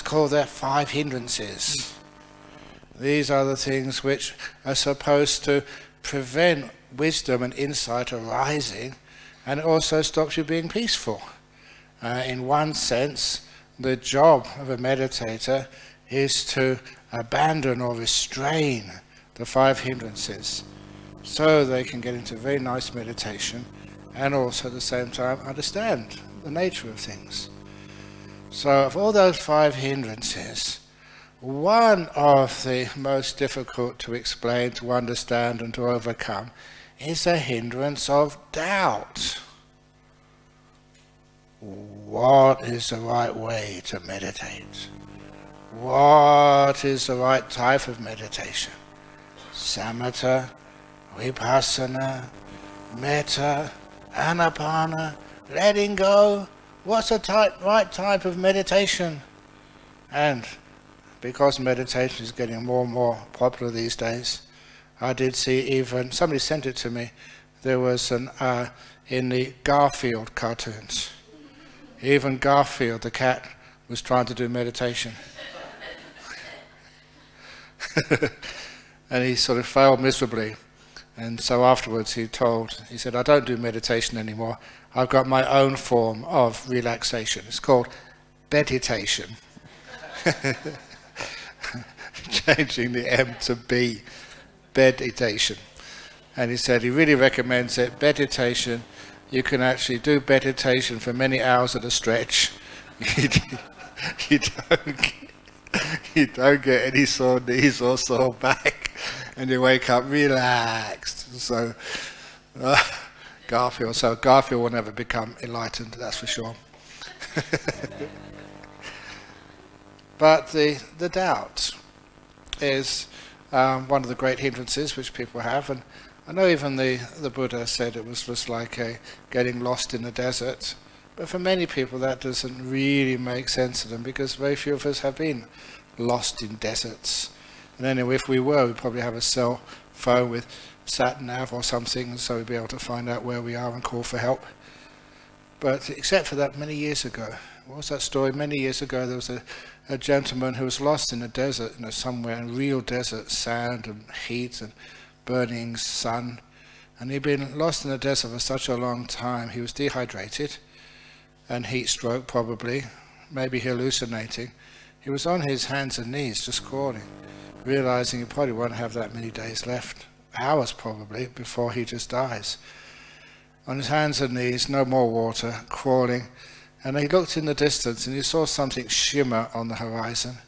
called their 5 hindrances. These are the things which are supposed to prevent wisdom and insight arising, and it also stops you being peaceful. In one sense, the job of a meditator is to abandon or restrain the 5 hindrances so they can get into very nice meditation and also at the same time understand the nature of things. So of all those 5 hindrances, one of the most difficult to explain, to understand and to overcome is the hindrance of doubt. What is the right way to meditate? What is the right type of meditation? Samatha, Vipassana, Metta, Anapana, letting go. What's the right type of meditation? And because meditation is getting more and more popular these days, I did see even, somebody sent it to me, there was an, in the Garfield cartoons, even Garfield the cat was trying to do meditation. And he sort of failed miserably. And so afterwards he said, I don't do meditation anymore. I've got my own form of relaxation. It's called beditation. Changing the M to B, beditation. And he said he really recommends it. Beditation, you can actually do meditation for many hours at a stretch. You don't get any sore knees or sore back, and you wake up relaxed. So Garfield will never become enlightened, that's for sure. But the doubt is one of the great hindrances which people have, and I know even the Buddha said it was just like getting lost in the desert. But for many people that doesn't really make sense to them, because very few of us have been lost in deserts. And anyway, if we were, we'd probably have a cell phone with sat-nav or something, so we'd be able to find out where we are and call for help. But except for that, many years ago, what was that story? Many years ago there was a gentleman who was lost in a desert, somewhere in real desert, sand and heat and burning sun. And he'd been lost in the desert for such a long time, he was dehydrated, and heat stroke probably, maybe hallucinating. He was on his hands and knees just crawling, realizing he probably won't have that many days left, hours probably, before he just dies. On his hands and knees, no more water, crawling, and he looked in the distance and he saw something shimmer on the horizon.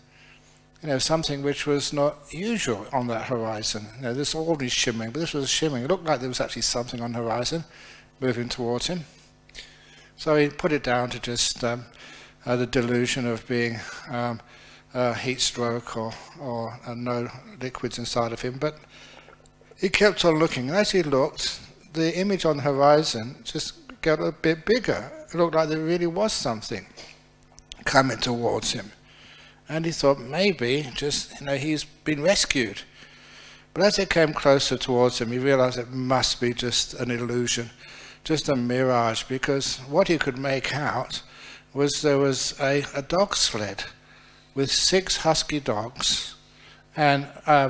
Something which was not usual on that horizon. This always shimmering, but this was shimmering. It looked like there was actually something on the horizon moving towards him. So he put it down to just the delusion of being heat stroke or no liquids inside of him. But he kept on looking, and as he looked, the image on the horizon just got a bit bigger. It looked like there really was something coming towards him. And he thought maybe just, he's been rescued. But as it came closer towards him, he realized it must be just an illusion, just a mirage, because what he could make out was there was a dog sled with 6 husky dogs and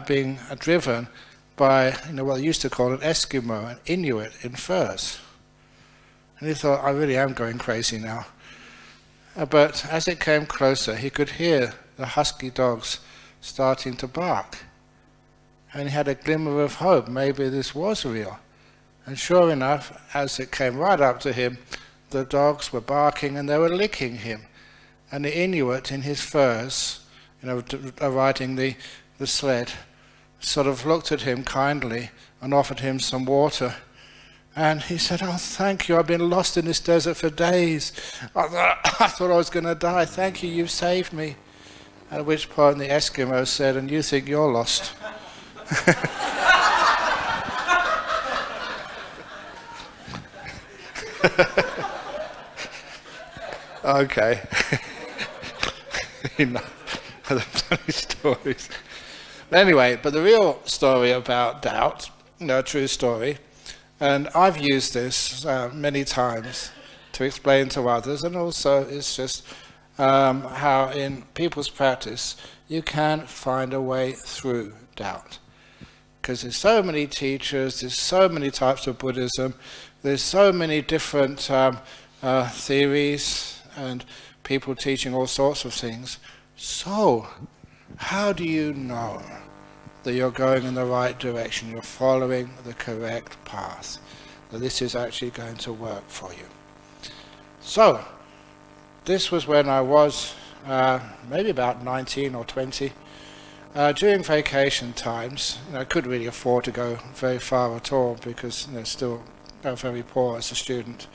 being driven by what they used to call an Eskimo, an Inuit in furs. And he thought, I really am going crazy now. But as it came closer, he could hear the husky dogs starting to bark. And he had a glimmer of hope, maybe this was real. And sure enough, as it came right up to him, the dogs were barking and they were licking him. And the Inuit in his furs, riding the sled, sort of looked at him kindly and offered him some water. And he said, oh, thank you, I've been lost in this desert for days. I thought I was going to die. Thank you, you've saved me. At which point the Eskimo said, and you think you're lost. Okay. Enough of the funny stories. Anyway, but the real story about doubt, a true story, and I've used this many times to explain to others, and also it's just how in people's practice you can find a way through doubt. Because there's so many teachers, there's so many types of Buddhism, there's so many different theories and people teaching all sorts of things. So, how do you know that you're going in the right direction, you're following the correct path, that this is actually going to work for you? So, this was when I was maybe about 19 or 20. During vacation times, I couldn't really afford to go very far at all because still very poor as a student.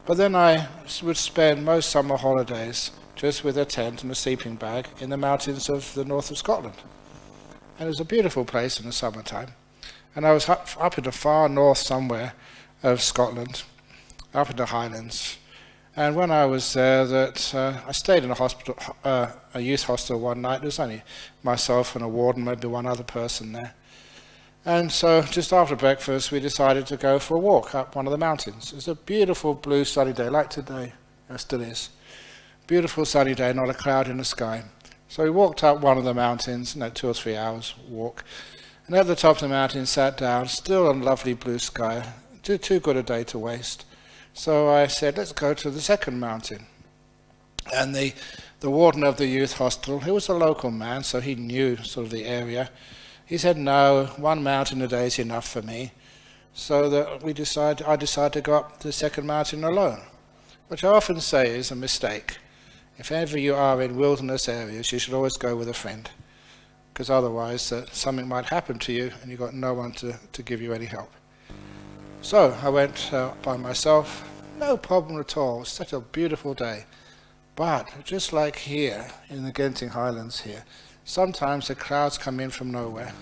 But then I would spend most summer holidays just with a tent and a sleeping bag in the mountains of the north of Scotland. And it was a beautiful place in the summertime. And I was up in the far north somewhere of Scotland, up in the Highlands. And when I was there, I stayed in a youth hostel one night. There was only myself and a warden, maybe one other person there. And so just after breakfast, we decided to go for a walk up one of the mountains. It was a beautiful blue sunny day, like today. It still is. Beautiful sunny day, not a cloud in the sky. So we walked up one of the mountains, 2 or 3 hours walk. And at the top of the mountain, sat down, still a lovely blue sky. Too good a day to waste. So I said, let's go to the second mountain. And the warden of the youth hostel, he was a local man, so he knew sort of the area. He said, no, 1 mountain a day is enough for me. So that I decided to go up the second mountain alone, which I often say is a mistake. If ever you are in wilderness areas, you should always go with a friend, because otherwise something might happen to you and you've got no one to give you any help. So I went by myself, no problem at all. It was such a beautiful day. But just like here in the Genting Highlands here, sometimes the clouds come in from nowhere.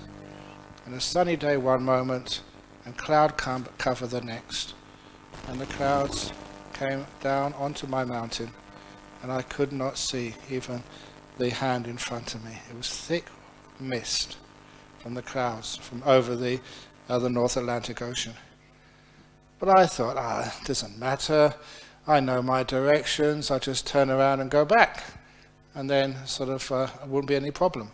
And a sunny day one moment and cloud cover the next. And the clouds came down onto my mountain and I could not see even the hand in front of me. It was thick mist from the clouds from over the North Atlantic Ocean. But I thought, it doesn't matter. I know my directions. I just turn around and go back. And then sort of it wouldn't be any problem.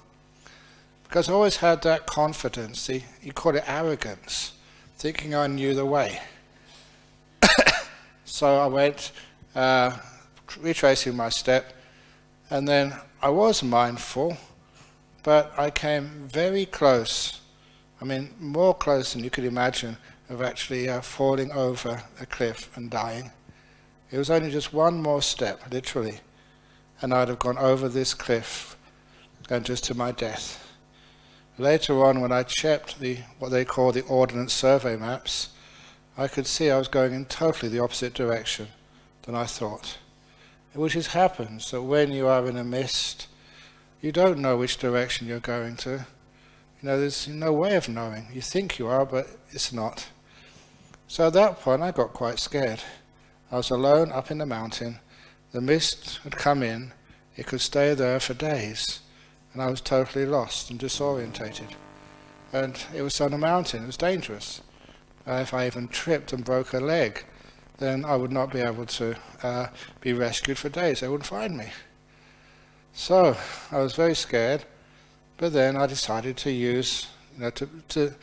Because I always had that confidence, you call it arrogance, thinking I knew the way. So I went retracing my step, and then I was mindful, but I came very close. I mean, more close than you could imagine, of actually falling over a cliff and dying. It was only just one more step, literally, and I'd have gone over this cliff and just to my death. Later on, when I checked what they call the Ordnance Survey maps, I could see I was going in totally the opposite direction than I thought. Which happens that when you are in a mist, you don't know which direction you're going to. There's no way of knowing. You think you are, but it's not. So at that point, I got quite scared. I was alone up in the mountain. The mist had come in. It could stay there for days. And I was totally lost and disorientated. And it was on a mountain. It was dangerous. If I even tripped and broke a leg, then I would not be able to be rescued for days. They wouldn't find me. So I was very scared. But then I decided to use, to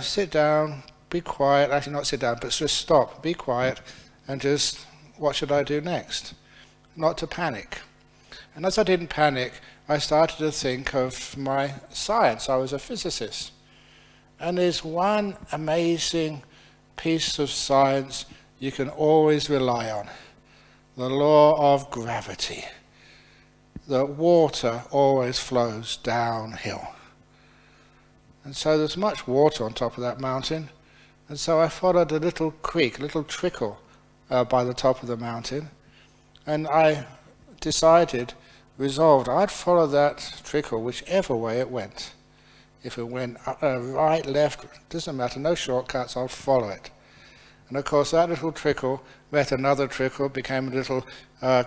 sit down, be quiet, actually not sit down, but just stop, be quiet, and just, what should I do next? Not to panic. And as I didn't panic, I started to think of my science. I was a physicist. And there's one amazing piece of science you can always rely on. The law of gravity. The water always flows downhill. And so there's much water on top of that mountain. And so I followed a little creek, a little trickle by the top of the mountain. And I resolved I'd follow that trickle whichever way it went. If it went right, left, doesn't matter, no shortcuts, I'll follow it. And of course that little trickle met another trickle, became a little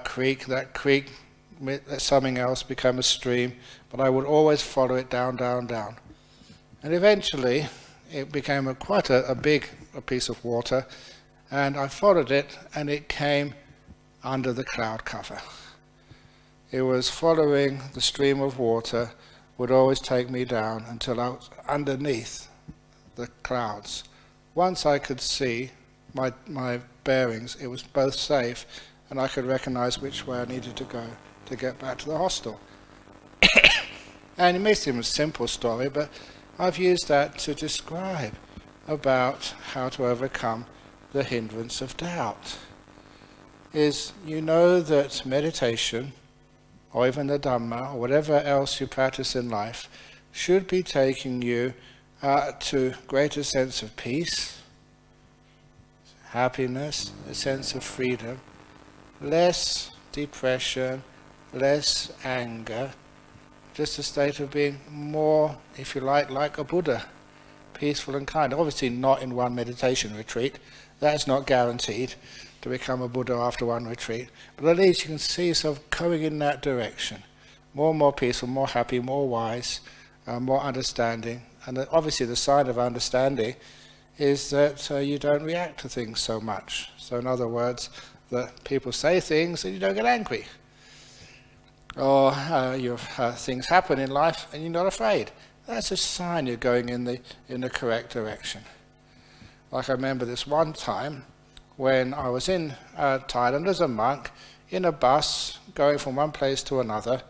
creek. That creek met something else, became a stream. But I would always follow it down, down, down. And eventually it became quite a big piece of water. And I followed it and it came under the cloud cover. it was following the stream of water would always take me down until I was underneath the clouds. Once I could see my bearings, it was both safe, and I could recognize which way I needed to go to get back to the hostel. And it may seem a simple story, but I've used that to describe about how to overcome the hindrance of doubt. Is you know that meditation, or even the Dhamma, or whatever else you practice in life, should be taking you to greater sense of peace, happiness, a sense of freedom, less depression, less anger, just a state of being more, if you like a Buddha, peaceful and kind. Obviously not in one meditation retreat. That's not guaranteed to become a Buddha after one retreat. But at least you can see yourself going in that direction. More and more peaceful, more happy, more wise, more understanding. And obviously the sign of understanding is that you don't react to things so much. So in other words, that people say things and you don't get angry. Or things happen in life and you're not afraid. That's a sign you're going in the correct direction. Like I remember this one time when I was in Thailand as a monk in a bus going from one place to another.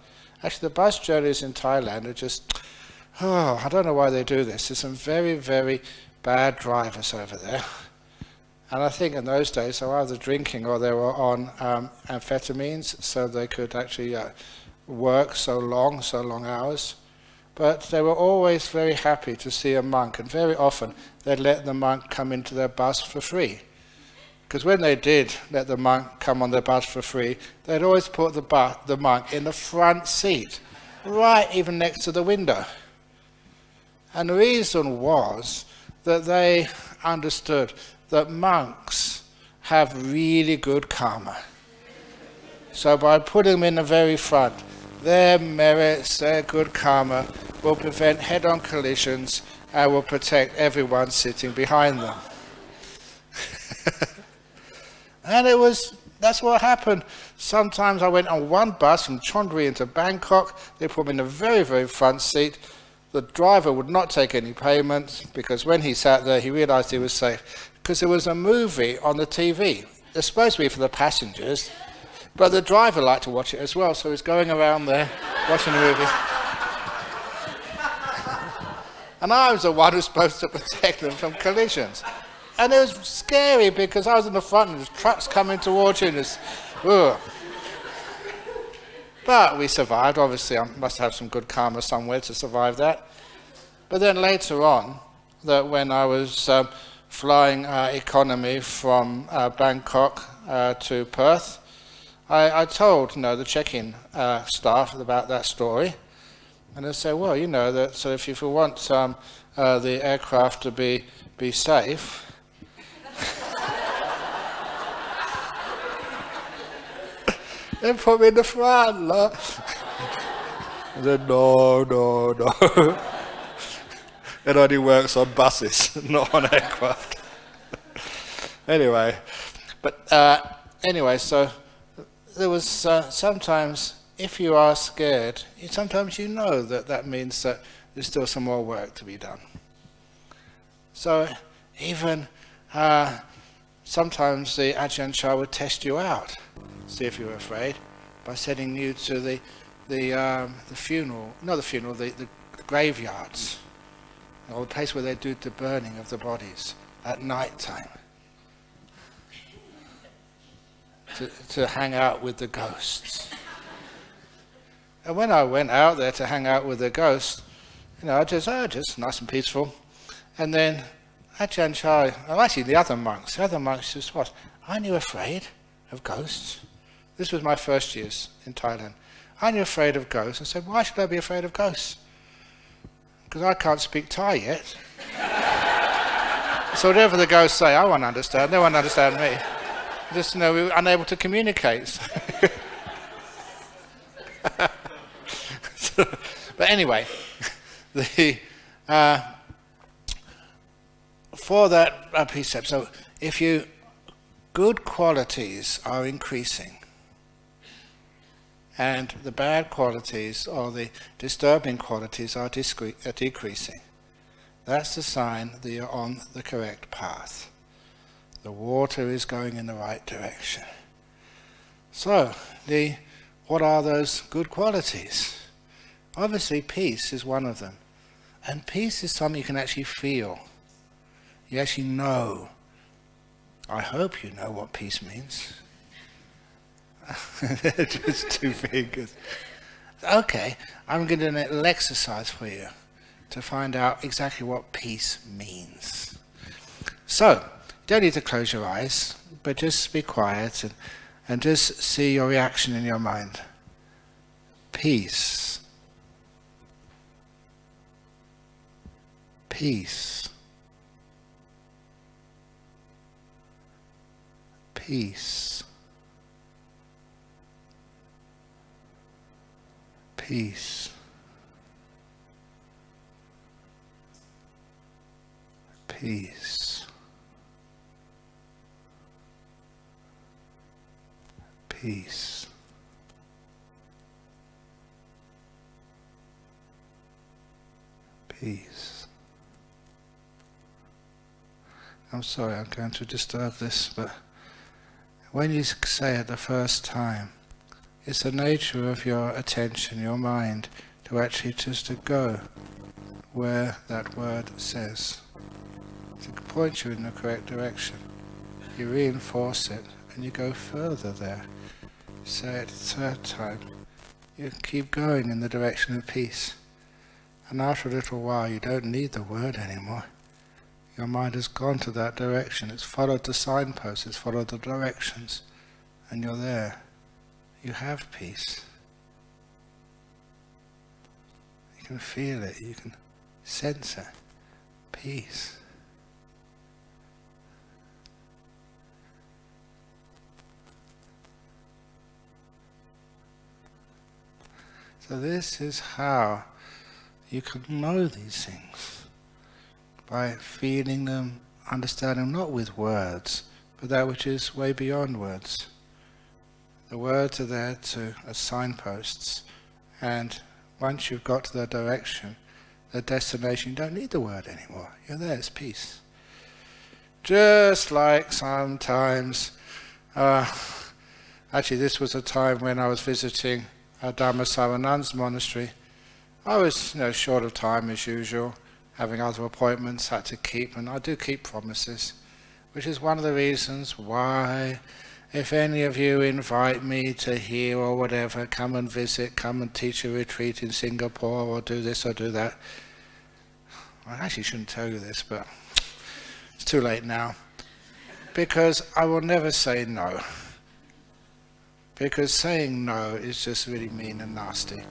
Actually, the bus journeys in Thailand are just, I don't know why they do this. There's some very, very bad drivers over there. And I think in those days they were either drinking or they were on amphetamines, so they could actually work so long hours. But they were always very happy to see a monk, and very often they'd let the monk come into their bus for free. Because when they did let the monk come on their bus for free, they'd always put the monk in the front seat, right even next to the window. And the reason was that they understood that monks have really good karma. So by putting them in the very front, their merits, their good karma will prevent head-on collisions and will protect everyone sitting behind them. And that's what happened. Sometimes I went on one bus from Chonburi into Bangkok. They put me in the very, very front seat. The driver would not take any payment because when he sat there, he realized he was safe. Because there was a movie on the TV. It's supposed to be for the passengers, but the driver liked to watch it as well, so he was going around there watching the movie. And I was the one who was supposed to protect them from collisions. And it was scary because I was in the front and there's trucks coming towards you. And but we survived. Obviously, I must have some good karma somewhere to survive that. But then later on, that when I was flying economy from Bangkok to Perth, I told the check-in staff about that story. And they said, well, that so if you want the aircraft to be safe, then put me in the front. I said, no. It only works on buses, not on aircraft. Anyway, so there was sometimes, if you are scared, sometimes that means that there's still some more work to be done. So even sometimes the Ajahn Chah would test you out, see if you were afraid, by sending you to the graveyards, or the place where they do the burning of the bodies at night time, to hang out with the ghosts. And when I went out there to hang out with the ghosts, just nice and peaceful. And then Ajahn Chah, actually the other monks just what? Aren't you afraid of ghosts? This was my first years in Thailand. Aren't you afraid of ghosts? I said, why should I be afraid of ghosts? Because I can't speak Thai yet. So whatever the ghosts say, I won't understand. They won't understand me. Just, we were unable to communicate. But anyway, for that precept, so if good qualities are increasing, and the bad qualities or the disturbing qualities are decreasing. That's the sign that you're on the correct path. The water is going in the right direction. So, what are those good qualities? Obviously, peace is one of them. And peace is something you can actually feel. You actually know. I hope you know what peace means. Just two fingers. Okay, I'm going to do a little exercise for you to find out exactly what peace means. So, you don't need to close your eyes, but just be quiet and just see your reaction in your mind. Peace. Peace. Peace. Peace. Peace. Peace. Peace. I'm sorry, I'm going to disturb this, but when you say it the first time, it's the nature of your attention, your mind, to actually just to go where that word says, to point you in the correct direction. You reinforce it and you go further there. Say it a third time. You keep going in the direction of peace. And after a little while you don't need the word anymore. Your mind has gone to that direction. It's followed the signposts, it's followed the directions, and you're there. You have peace. You can feel it, you can sense it. Peace. So this is how you can know these things. By feeling them, understanding them, not with words, but that which is way beyond words. The words are there as signposts, and once you've got to the direction, the destination, you don't need the word anymore. You're there, it's peace. Just like sometimes, actually this was a time when I was visiting a Dhammasara nuns monastery. I was, short of time as usual, having other appointments, had to keep, and I do keep promises, which is one of the reasons why, if any of you invite me to here or whatever, come and visit, come and teach a retreat in Singapore, or do this or do that. I actually shouldn't tell you this, but it's too late now. Because I will never say no. Because saying no is just really mean and nasty.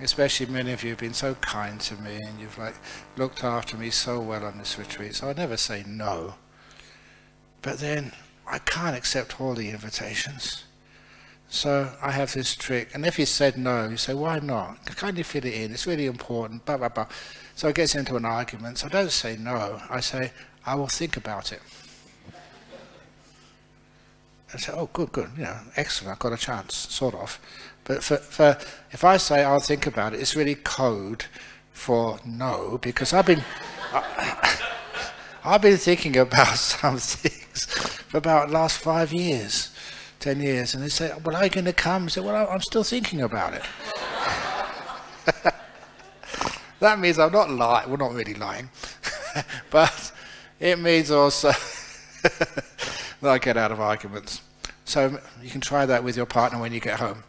Especially many of you have been so kind to me and you've looked after me so well on this retreat, so I'll never say no. But then I can't accept all the invitations. So I have this trick, and if you said no, you say, why not? Can you fit it in? It's really important, blah, blah, blah. So it gets into an argument, so I don't say no. I say, I will think about it. I say, oh, good, excellent, I've got a chance, sort of. But if I say I'll think about it, it's really code for no, because I've been thinking about some things for about the last 5 years, 10 years, and they say, well, are you going to come? I say, well, I'm still thinking about it. That means I'm not lying, well, not really lying, but it means also that I get out of arguments. So you can try that with your partner when you get home.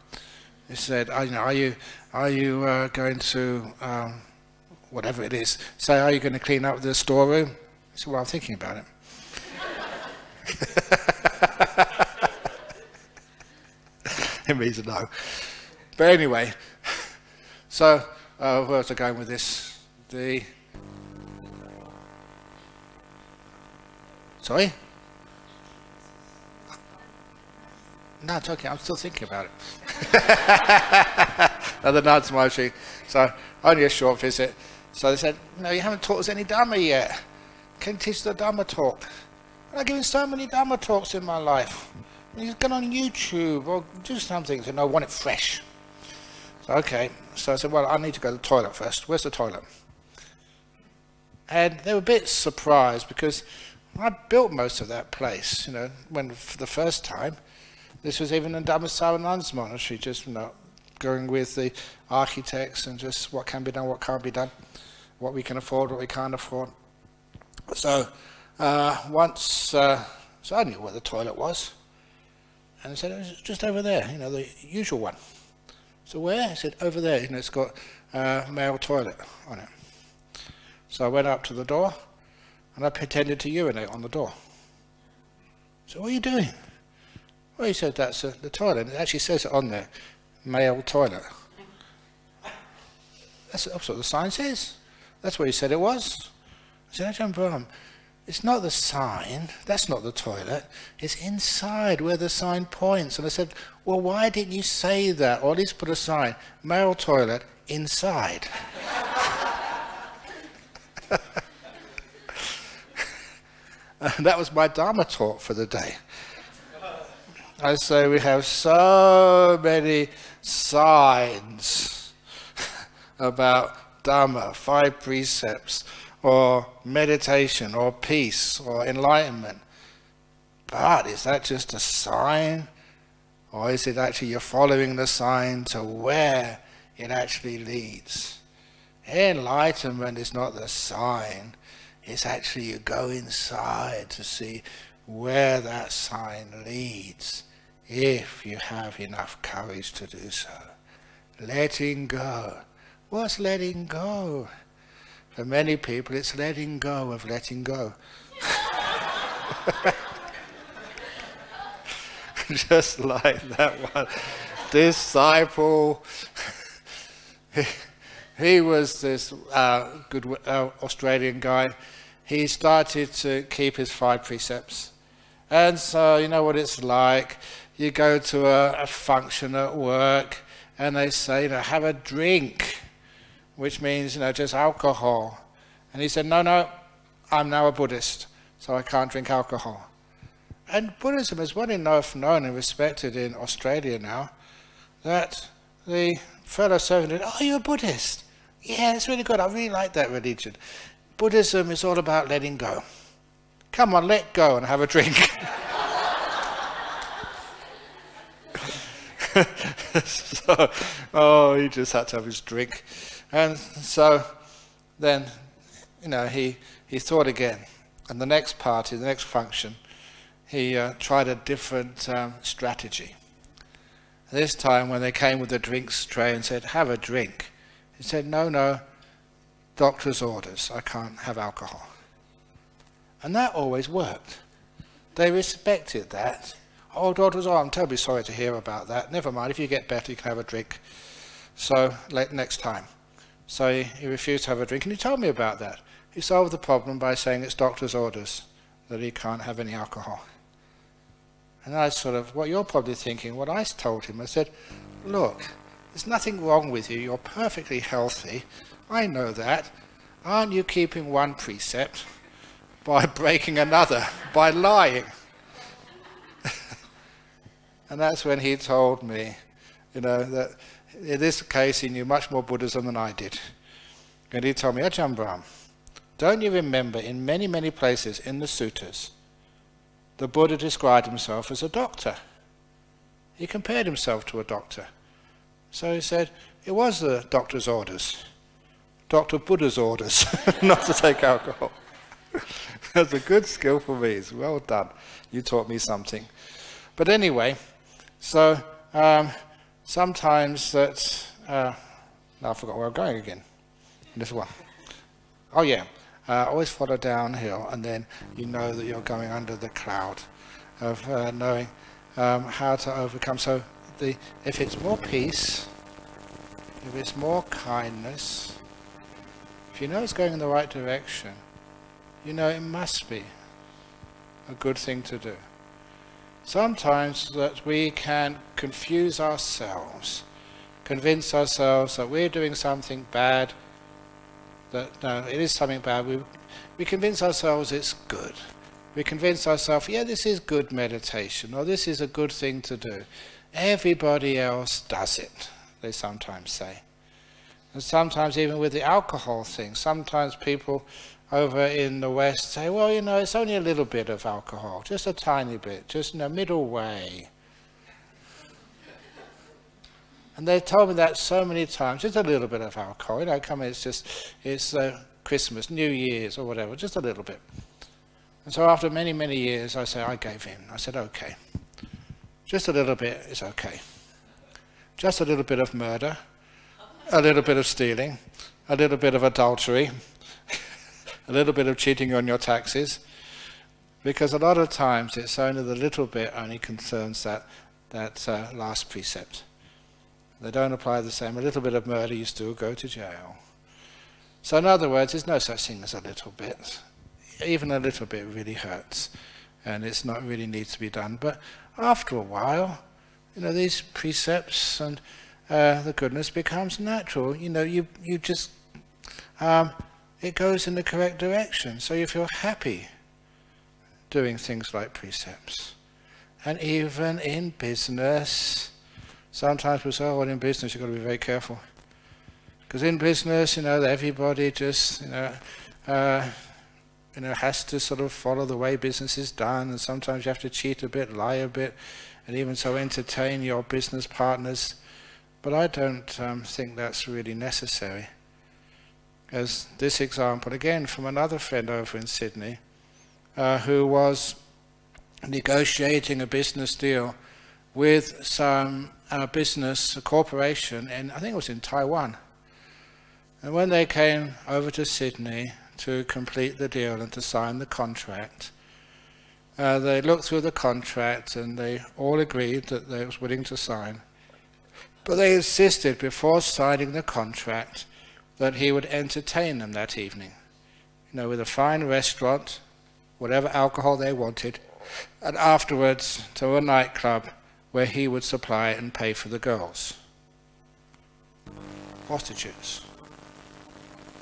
You said, are you going to, whatever it is, say, are you going to clean up the storeroom? I said, well, I'm thinking about it. It means no. But anyway, so where was I going with this? Sorry? No, it's okay, I'm still thinking about it. Another nuns monastery. So only a short visit. So they said, no, you haven't taught us any Dhamma yet. Can you teach the Dhamma talk? And I've given so many Dhamma talks in my life. You can get on YouTube or do something. So no, I want it fresh. So, okay, so I said, well, I need to go to the toilet first. Where's the toilet? And they were a bit surprised because I built most of that place, you know, when for the first time. This was even in Dhammasaranan's monastery, just, you know, going with the architects and just what can be done, what can't be done, what we can afford, what we can't afford. So so I knew where the toilet was. And I said, it was just over there, you know, the usual one. So where? I said, over there, you know, it's got a male toilet on it. So I went up to the door and I pretended to urinate on the door. So what are you doing? Well, he said, that's the toilet. It actually says it on there, male toilet. That's what the sign says. That's what he said it was. I said, Ajahn Brahm, it's not the sign, that's not the toilet, it's inside where the sign points. And I said, well, why didn't you say that? Or at least put a sign, male toilet, inside. And that was my Dharma talk for the day. I say we have so many signs about Dhamma, 5 precepts, or meditation, or peace, or enlightenment. But is that just a sign? Or is it actually you're following the sign to where it actually leads? Enlightenment is not the sign. It's actually you go inside to see where that sign leads, if you have enough courage to do so. Letting go. What's letting go? For many people, it's letting go of letting go. Just like that one disciple. He was this good Australian guy. He started to keep his 5 precepts. And so, you know what it's like. You go to a function at work and they say, you know, have a drink, which means, you know, just alcohol. And he said, no, I'm now a Buddhist, so I can't drink alcohol. And Buddhism is well enough known and respected in Australia now that the fellow servant said, oh, you're a Buddhist? Yeah, it's really good. I really like that religion. Buddhism is all about letting go. Come on, let go and have a drink. So, he just had to have his drink. And so then, you know, he thought again. And the next party, the next function, he tried a different strategy. This time when they came with the drinks tray and said, have a drink, he said, no, doctor's orders, I can't have alcohol. And that always worked. They respected that. Oh, doctor's orders, I'm terribly sorry to hear about that. Never mind, if you get better, you can have a drink. So, next time. So he refused to have a drink, and he told me about that. He solved the problem by saying it's doctor's orders that he can't have any alcohol. And I sort of, what you're probably thinking, what I told him, I said, look, there's nothing wrong with you, you're perfectly healthy, I know that. Aren't you keeping one precept by breaking another, by lying? And that's when he told me, you know, that in this case he knew much more Buddhism than I did. And he told me, Ajahn Brahm, don't you remember in many, many places in the suttas, the Buddha described himself as a doctor. He compared himself to a doctor. So he said, it was the doctor's orders. Dr. Buddha's orders, not to take alcohol. That's a good skill for me. It's well done. You taught me something. But anyway, so sometimes that... now I forgot where I'm going again. This one. Oh yeah. Always follow downhill, and then you know that you're going under the cloud of knowing how to overcome. So if it's more peace, if it's more kindness, if you know it's going in the right direction, you know it must be a good thing to do. Sometimes that we can confuse ourselves, convince ourselves that we're doing something bad, that no, it is something bad. We convince ourselves it's good. We convince ourselves, yeah, this is good meditation, or this is a good thing to do. Everybody else does it. they sometimes say. And sometimes even with the alcohol thing, sometimes people over in the West say, well, you know, it's only a little bit of alcohol, just a tiny bit, just in a middle way. And they told me that so many times, just a little bit of alcohol, you know, come in, it's Christmas, New Year's or whatever, just a little bit. And so after many, many years, I gave in. I said, okay, just a little bit is okay. Just a little bit of murder, a little bit of stealing, a little bit of adultery, a little bit of cheating on your taxes, because a lot of times it's only the little bit only concerns that last precept. They don't apply the same. A little bit of murder, you still go to jail. So in other words, there's no such thing as a little bit. Even a little bit really hurts, and it's not really needs to be done. But after a while, you know, these precepts and the goodness becomes natural. You know, you just it goes in the correct direction. So you feel happy doing things like precepts, and even in business. Sometimes people say, oh, well, in business you've got to be very careful. Because in business, you know, everybody just, you know, has to sort of follow the way business is done, and sometimes you have to cheat a bit, lie a bit, and even so entertain your business partners. But I don't think that's really necessary. As this example, again, from another friend over in Sydney, who was negotiating a business deal with some business, a corporation, and I think it was in Taiwan. And when they came over to Sydney to complete the deal and to sign the contract, they looked through the contract and they all agreed that they was willing to sign. But they insisted before signing the contract that he would entertain them that evening, you know, with a fine restaurant, whatever alcohol they wanted, and afterwards to a nightclub where he would supply and pay for the girls. Prostitutes.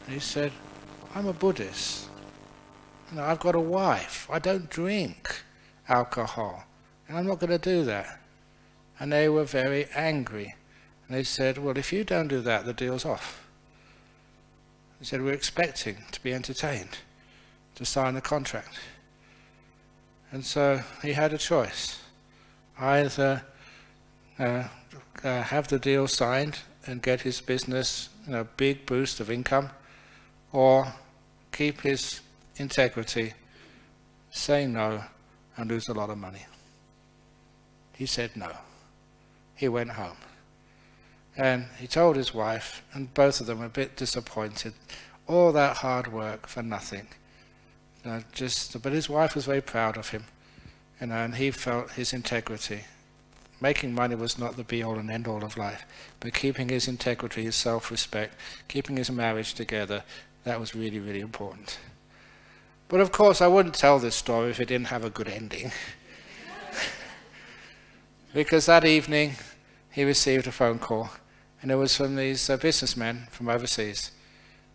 And he said, I'm a Buddhist. You know, I've got a wife. I don't drink alcohol. And I'm not going to do that. And they were very angry. And they said, well, if you don't do that, the deal's off. He said, we're expecting to be entertained, to sign the contract. And so he had a choice. Either have the deal signed and get his business, you know, a big boost of income, or keep his integrity, say no, and lose a lot of money. He said no. He went home. And he told his wife, and both of them were a bit disappointed. All that hard work for nothing. You know, but his wife was very proud of him. You know, and he felt his integrity. Making money was not the be-all and end-all of life, but keeping his integrity, his self-respect, keeping his marriage together, that was really, really important. But of course, I wouldn't tell this story if it didn't have a good ending. Because that evening, he received a phone call, and it was from these businessmen from overseas.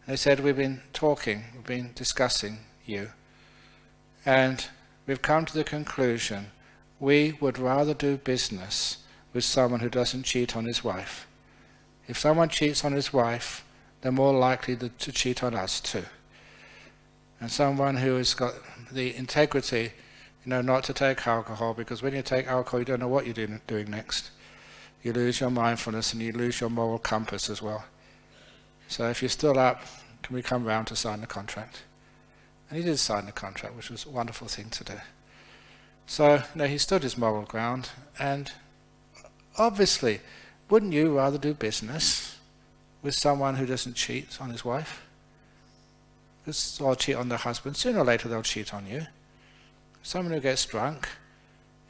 And they said, we've been talking, we've been discussing you, and we've come to the conclusion we would rather do business with someone who doesn't cheat on his wife. If someone cheats on his wife, they're more likely to cheat on us too. And someone who has got the integrity, you know, not to take alcohol, because when you take alcohol, you don't know what you're doing next. You lose your mindfulness and you lose your moral compass as well. So if you're still up, can we come round to sign the contract? And he did sign the contract, which was a wonderful thing to do. So, you know, he stood his moral ground, and obviously, wouldn't you rather do business with someone who doesn't cheat on his wife? Or cheat on their husband? Sooner or later they'll cheat on you. Someone who gets drunk,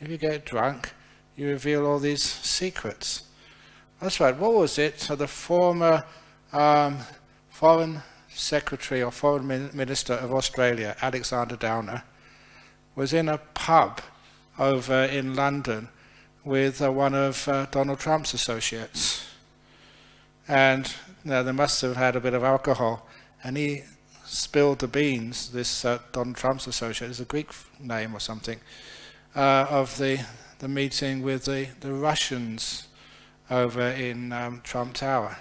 if you get drunk, you reveal all these secrets. That's right, what was it? So the former Foreign Secretary or Foreign Minister of Australia, Alexander Downer, was in a pub over in London with one of Donald Trump's associates. And you know, they must have had a bit of alcohol, and he spilled the beans, this Donald Trump's associate, is a Greek name or something, of the meeting with the Russians over in Trump Tower.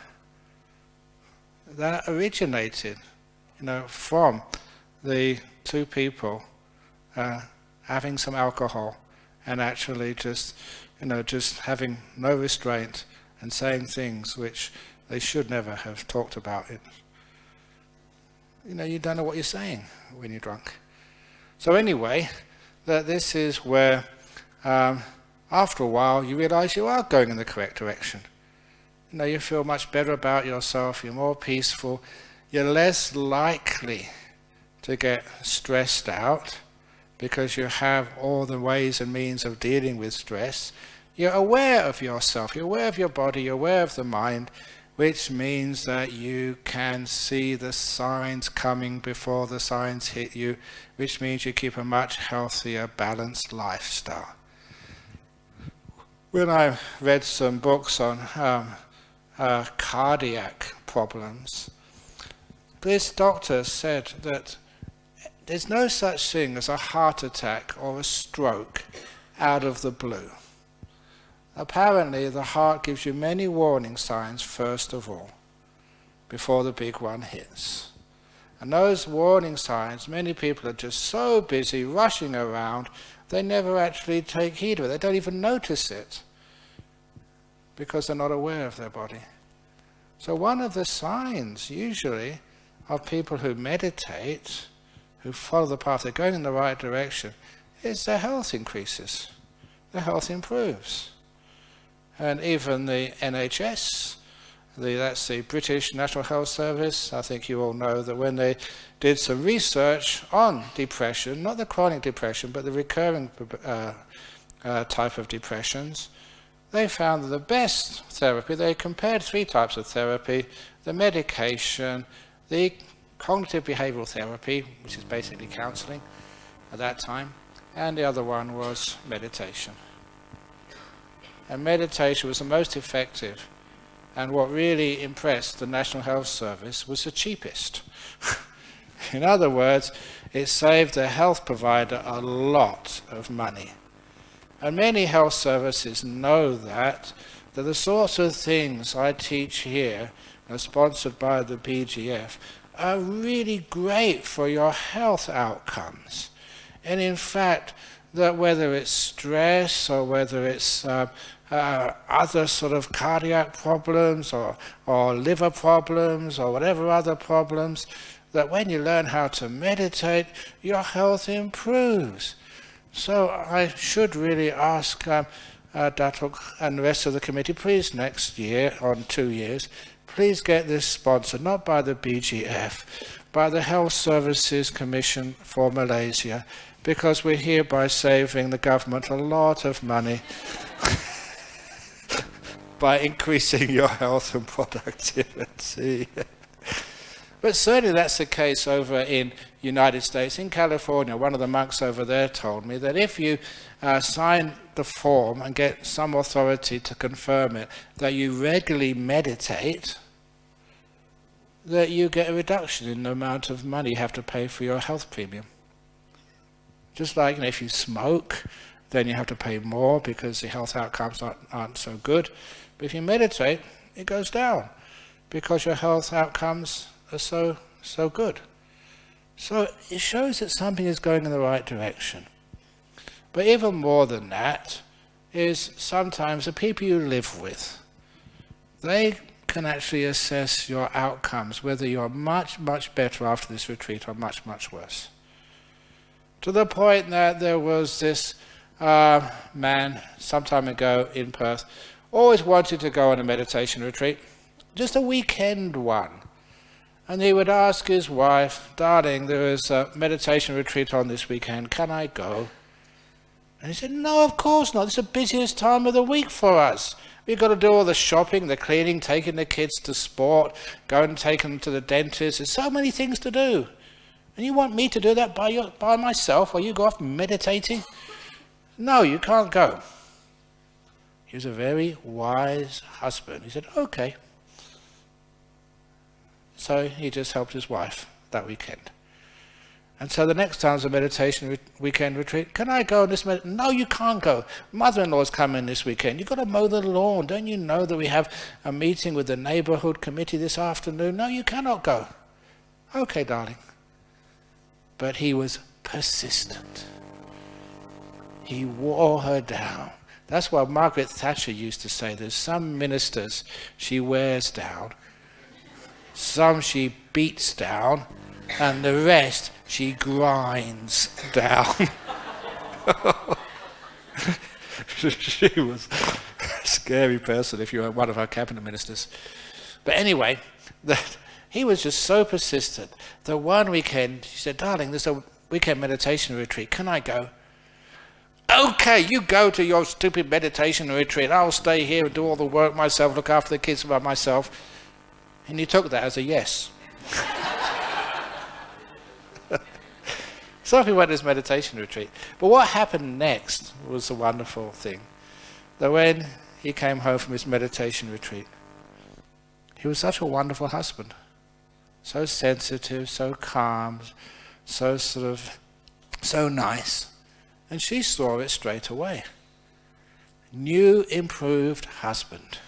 That originated, from the two people having some alcohol and actually just having no restraint and saying things which they should never have talked about. You don't know what you're saying when you're drunk. So anyway, this is where after a while you realize you are going in the correct direction. You feel much better about yourself, you're more peaceful, you're less likely to get stressed out because you have all the ways and means of dealing with stress. You're aware of yourself, you're aware of your body, you're aware of the mind, which means that you can see the signs coming before the signs hit you, which means you keep a much healthier, balanced lifestyle. When I read some books on cardiac problems, this doctor said that there's no such thing as a heart attack or a stroke out of the blue. Apparently the heart gives you many warning signs first of all, before the big one hits. And those warning signs, many people are just so busy rushing around, they never actually take heed of it. They don't even notice it because they're not aware of their body. So one of the signs usually of people who meditate, who follow the path, they're going in the right direction, is their health increases, their health improves. And even the NHS, that's the British National Health Service, I think you all know that when they did some research on depression, not the chronic depression, but the recurring type of depressions, they found that the best therapy, they compared 3 types of therapy: the medication, the cognitive behavioral therapy, which is basically counseling at that time, and the other one was meditation. And meditation was the most effective, and what really impressed the National Health Service was the cheapest. In other words, it saved the health provider a lot of money. And many health services know that the sorts of things I teach here, sponsored by the BGF, are really great for your health outcomes. And in fact, that whether it's stress or whether it's other sort of cardiac problems or liver problems or whatever other problems, that when you learn how to meditate, your health improves. So I should really ask Datuk and the rest of the committee, please next year, or in 2 years, please get this sponsored, not by the BGF, by the Health Services Commission for Malaysia, because we're hereby saving the government a lot of money by increasing your health and productivity. But certainly that's the case over in United States. In California, one of the monks over there told me that if you sign the form and get some authority to confirm it, that you regularly meditate, that you get a reduction in the amount of money you have to pay for your health premium. Just like if you smoke, then you have to pay more because the health outcomes aren't so good. But if you meditate, it goes down because your health outcomes are so good. So it shows that something is going in the right direction. But even more than that is sometimes the people you live with, they can actually assess your outcomes, whether you're much, much better after this retreat or much, much worse. To the point that there was this man some time ago in Perth, always wanted to go on a meditation retreat, just a weekend one. And he would ask his wife, darling, there is a meditation retreat on this weekend, can I go? And he said, no, of course not, it's the busiest time of the week for us. We've got to do all the shopping, the cleaning, taking the kids to sport, going and taking them to the dentist, there's so many things to do. And you want me to do that by myself while you go off meditating? No, you can't go. He was a very wise husband. He said, okay. So he just helped his wife that weekend. And so the next time there's a meditation weekend retreat, can I go on this meditation? No, you can't go. Mother-in-law's coming this weekend. You've got to mow the lawn. Don't you know that we have a meeting with the neighborhood committee this afternoon? No, you cannot go. Okay, darling. But he was persistent. He wore her down. That's what Margaret Thatcher used to say. There's some ministers she wears down, some she beats down, and the rest she grinds down. She was a scary person if you were one of our cabinet ministers. But anyway, he was just so persistent that one weekend she said, darling, there's a weekend meditation retreat. Can I go? Okay, you go to your stupid meditation retreat. I'll stay here and do all the work myself, look after the kids by myself. And he took that as a yes. So he went to his meditation retreat. But what happened next was a wonderful thing. That when he came home from his meditation retreat, he was such a wonderful husband. So sensitive, so calm, so nice. And she saw it straight away. New, improved husband.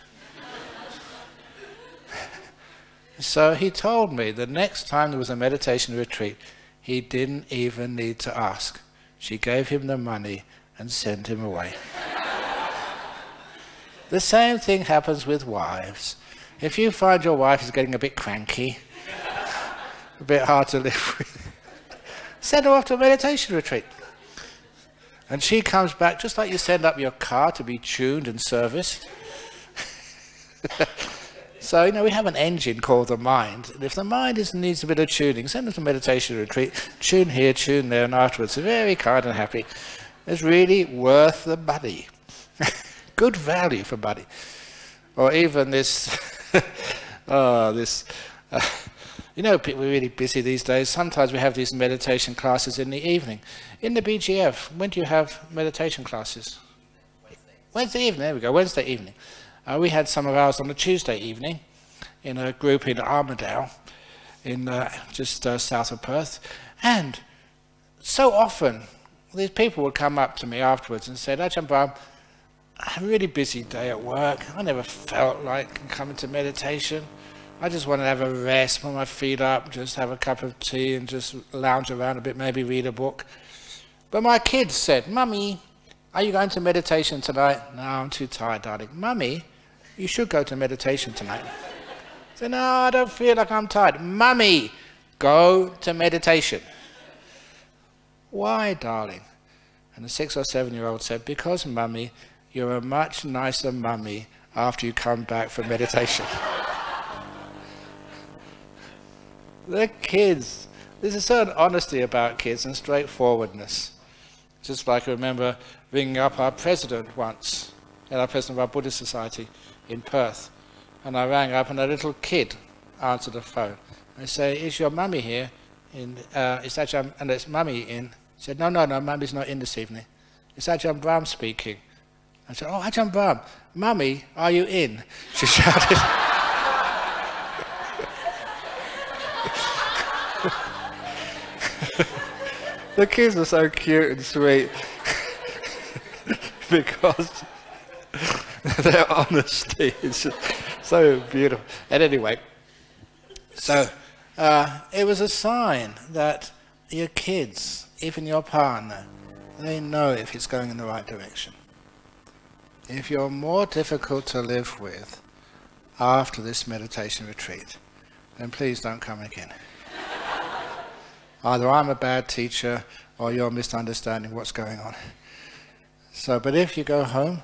So he told me the next time there was a meditation retreat, he didn't even need to ask. She gave him the money and sent him away. The same thing happens with wives. If you find your wife is getting a bit cranky, a bit hard to live with, send her off to a meditation retreat. And she comes back just like you send up your car to be tuned and serviced. So, you know, we have an engine called the mind. And if the mind needs a bit of tuning, send them to meditation retreat, tune here, tune there, and afterwards, very kind and happy. It's really worth the money. Good value for money. Or even this, you know, people are really busy these days. Sometimes we have these meditation classes in the evening. In the BGF, when do you have meditation classes? Wednesday evening, there we go, Wednesday evening. We had some of ours on a Tuesday evening in a group in Armidale, in just south of Perth. And so often, these people would come up to me afterwards and say, Ajahn Brahm, I had a really busy day at work. I never felt like coming to meditation. I just want to have a rest, put my feet up, just have a cup of tea and just lounge around a bit, maybe read a book. But my kids said, Mummy, are you going to meditation tonight? No, I'm too tired, darling. Mummy, you should go to meditation tonight. I said, no, I don't feel like I'm tired. Mummy, go to meditation. Why, darling? And the 6 or 7-year-old said, because, Mummy, you're a much nicer mummy after you come back from meditation. The kids, there's a certain honesty about kids and straightforwardness. Just like I remember ringing up our president once, our president of our Buddhist society in Perth. And I rang up and a little kid answered the phone. I say, is your mummy here? And it's mummy in. He said, no, mummy's not in this evening. It's Ajahn Brahm speaking. I said, oh, Ajahn Brahm, Mummy, are you in? She shouted. The kids are so cute and sweet because their honesty is just so beautiful. And anyway, so it was a sign that your kids, even your partner, they know if it's going in the right direction. If you're more difficult to live with after this meditation retreat, then please don't come again. Either I'm a bad teacher or you're misunderstanding what's going on. So, but if you go home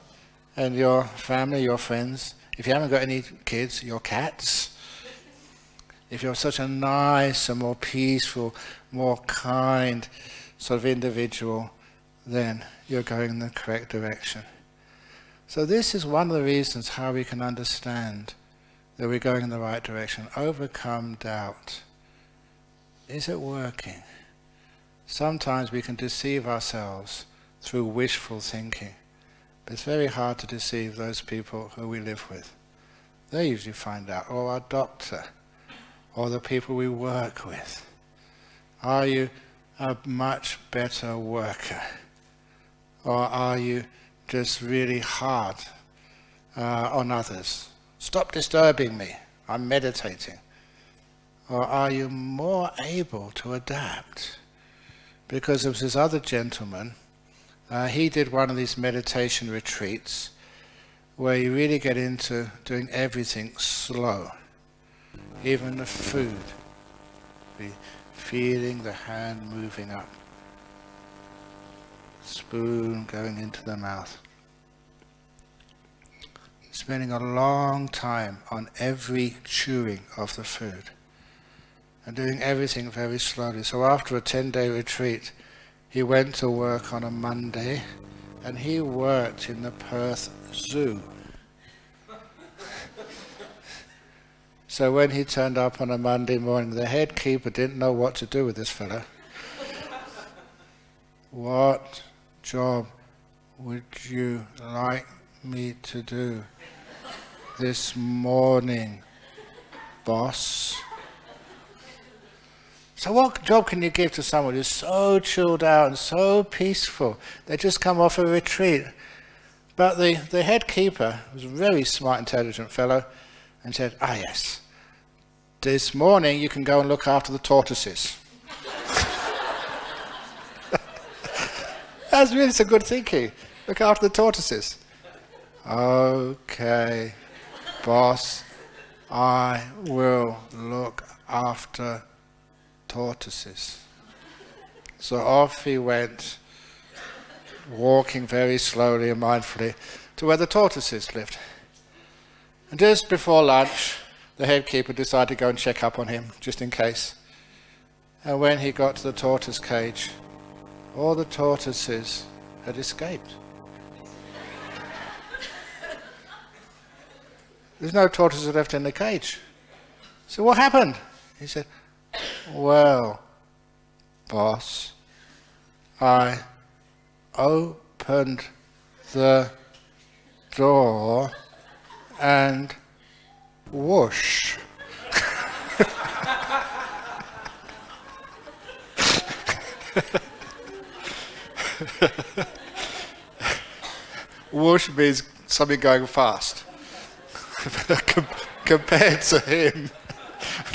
and your family, your friends, if you haven't got any kids, your cats, if you're such a nice and more peaceful, more kind sort of individual, then you're going in the correct direction. So this is one of the reasons how we can understand that we're going in the right direction. Overcome doubt. Is it working? Sometimes we can deceive ourselves through wishful thinking. But it's very hard to deceive those people who we live with. They usually find out, or our doctor, or the people we work with. Are you a much better worker? Or are you just really hard on others? Stop disturbing me, I'm meditating. Or are you more able to adapt? Because there was this other gentleman, he did one of these meditation retreats where you really get into doing everything slow. Even the food, feeling the hand moving up, spoon going into the mouth. Spending a long time on every chewing of the food and doing everything very slowly. So after a 10-day retreat, he went to work on a Monday and he worked in the Perth Zoo. So when he turned up on a Monday morning, the head keeper didn't know what to do with this fella. What job would you like me to do this morning, boss? So what job can you give to someone who's so chilled out and so peaceful? They just come off a retreat. But the head keeper was a very smart, intelligent fellow and said, ah yes, this morning you can go and look after the tortoises. That's really some good thinking. Look after the tortoises. Okay, boss, I will look after tortoises. So off he went, walking very slowly and mindfully to where the tortoises lived. And just before lunch, the head keeper decided to go and check up on him, just in case. And when he got to the tortoise cage, all the tortoises had escaped. There's no tortoises left in the cage. So what happened? He said, well, boss, I opened the door and whoosh. Whoosh means something going fast. Compared to him,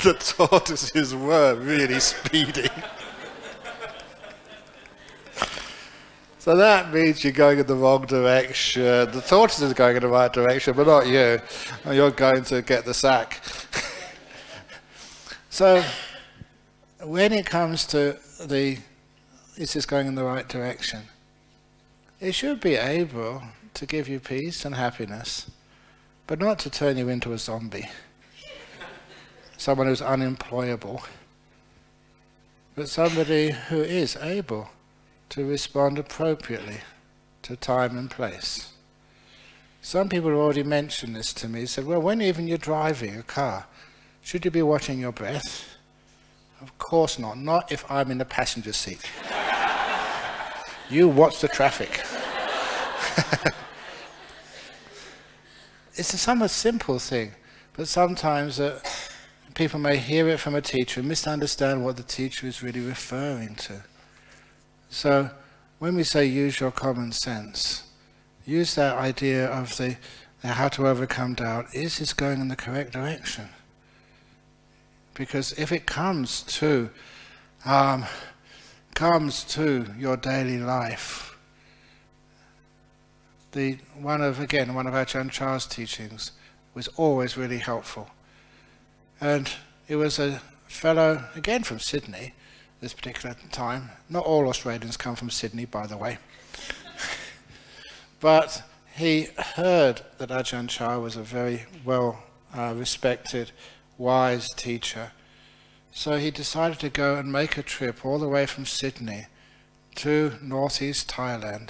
the tortoises were really speeding. So that means you're going in the wrong direction. The tortoise is going in the right direction, but not you. You're going to get the sack. So when it comes to is this going in the right direction? It should be able to give you peace and happiness, but not to turn you into a zombie. Someone who's unemployable. But somebody who is able to respond appropriately to time and place. Some people have already mentioned this to me. Said, well, when even you're driving a car, should you be watching your breath? Of course not. Not if I'm in the passenger seat. You watch the traffic. It's a somewhat simple thing, but sometimes people may hear it from a teacher and misunderstand what the teacher is really referring to. So when we say use your common sense, use that idea of the how to overcome doubt. Is this going in the correct direction? Because if it comes to your daily life, one of Ajahn Chah's teachings was always really helpful. And it was a fellow, again from Sydney, this particular time. Not all Australians come from Sydney, by the way. But he heard that Ajahn Chah was a very well respected, wise teacher. So he decided to go and make a trip all the way from Sydney to northeast Thailand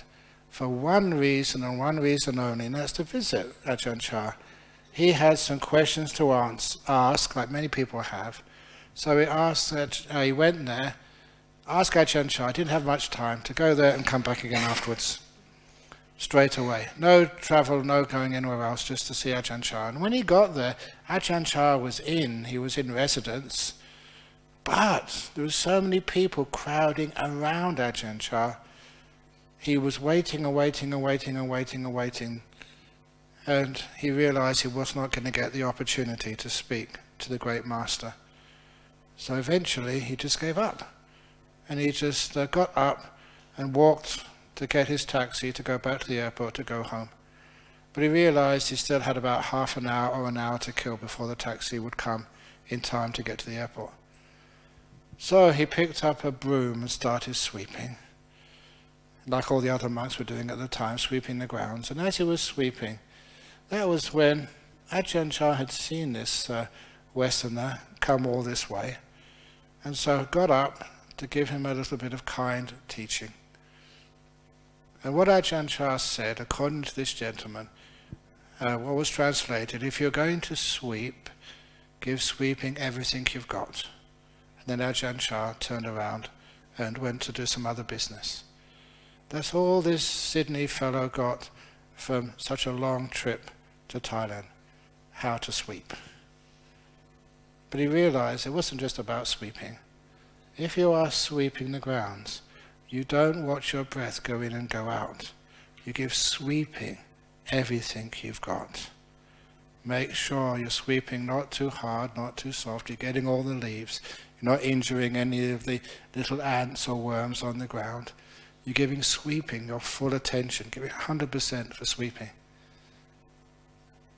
for one reason and one reason only, and that's to visit Ajahn Chah. He had some questions to ask, like many people have. So he went there, asked Ajahn Chah. Didn't have much time to go there and come back again afterwards, straight away. No travel, no going anywhere else, just to see Ajahn Chah. And when he got there, Ajahn Chah was in residence, But there were so many people crowding around Ajahn Chah. He was waiting and waiting and waiting and waiting and waiting. And he realized he was not going to get the opportunity to speak to the great master. So eventually he just gave up. And he just got up and walked to get his taxi to go back to the airport to go home. But he realized he still had about half an hour or an hour to kill before the taxi would come in time to get to the airport. So he picked up a broom and started sweeping, like all the other monks were doing at the time, sweeping the grounds. And as he was sweeping, that was when Ajahn Chah had seen this Westerner come all this way, and so got up to give him a little bit of kind teaching. And what Ajahn Chah said, according to this gentleman, what was translated, if you're going to sweep, give sweeping everything you've got. And then Ajahn Chah turned around and went to do some other business. That's all this Sydney fellow got from such a long trip to Thailand, how to sweep. But he realized it wasn't just about sweeping. If you are sweeping the grounds, you don't watch your breath go in and go out. You give sweeping everything you've got. Make sure you're sweeping not too hard, not too soft. You're getting all the leaves. You're not injuring any of the little ants or worms on the ground. You're giving sweeping your full attention, giving 100% for sweeping.